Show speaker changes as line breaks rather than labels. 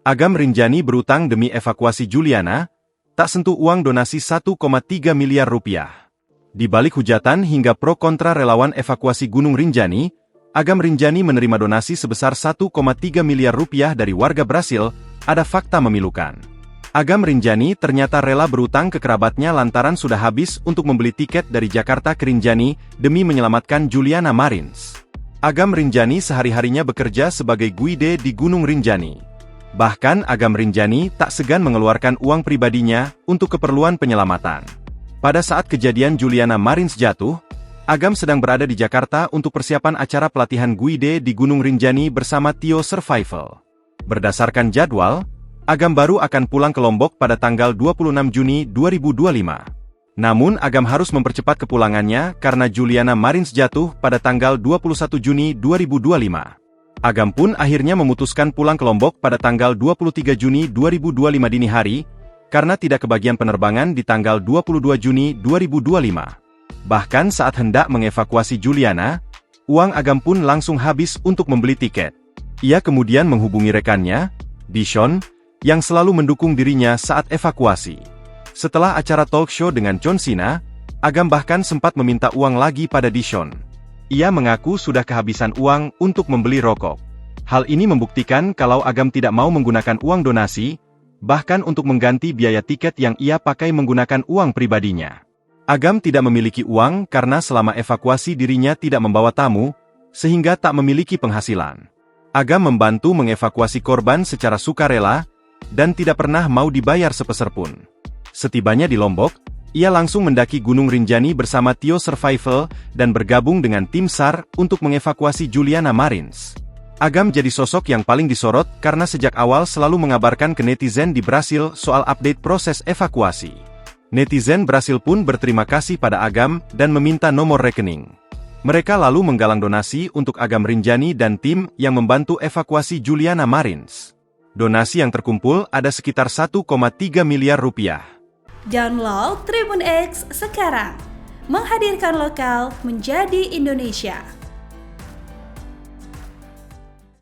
Agam Rinjani berutang demi evakuasi Juliana, tak sentuh uang donasi 1,3 miliar rupiah. Di balik hujatan hingga pro kontra relawan evakuasi Gunung Rinjani, Agam Rinjani menerima donasi sebesar 1,3 miliar rupiah dari warga Brasil. Ada fakta memilukan. Agam Rinjani ternyata rela berutang ke kerabatnya lantaran sudah habis untuk membeli tiket dari Jakarta ke Rinjani demi menyelamatkan Juliana Marins. Agam Rinjani sehari-harinya bekerja sebagai guide di Gunung Rinjani. Bahkan Agam Rinjani tak segan mengeluarkan uang pribadinya untuk keperluan penyelamatan. Pada saat kejadian Juliana Marins jatuh, Agam sedang berada di Jakarta untuk persiapan acara pelatihan guide di Gunung Rinjani bersama Tio Survival. Berdasarkan jadwal, Agam baru akan pulang ke Lombok pada tanggal 26 Juni 2025. Namun Agam harus mempercepat kepulangannya karena Juliana Marins jatuh pada tanggal 21 Juni 2025. Agam pun akhirnya memutuskan pulang ke Lombok pada tanggal 23 Juni 2025 dini hari, karena tidak kebagian penerbangan di tanggal 22 Juni 2025. Bahkan saat hendak mengevakuasi Juliana, uang Agam pun langsung habis untuk membeli tiket. Ia kemudian menghubungi rekannya, Dishon, yang selalu mendukung dirinya saat evakuasi. Setelah acara talk show dengan John Cena, Agam bahkan sempat meminta uang lagi pada Dishon. Ia mengaku sudah kehabisan uang untuk membeli rokok. Hal ini membuktikan kalau Agam tidak mau menggunakan uang donasi, bahkan untuk mengganti biaya tiket yang ia pakai menggunakan uang pribadinya. Agam tidak memiliki uang karena selama evakuasi dirinya tidak membawa tamu, sehingga tak memiliki penghasilan. Agam membantu mengevakuasi korban secara sukarela, dan tidak pernah mau dibayar sepeser pun. Setibanya di Lombok, ia langsung mendaki Gunung Rinjani bersama Tio Survival dan bergabung dengan tim SAR untuk mengevakuasi Juliana Marins. Agam jadi sosok yang paling disorot karena sejak awal selalu mengabarkan ke netizen di Brasil soal update proses evakuasi. Netizen Brasil pun berterima kasih pada Agam dan meminta nomor rekening. Mereka lalu menggalang donasi untuk Agam Rinjani dan tim yang membantu evakuasi Juliana Marins. Donasi yang terkumpul ada sekitar 1,3 miliar rupiah.
Download Tribun X sekarang, menghadirkan lokal menjadi Indonesia.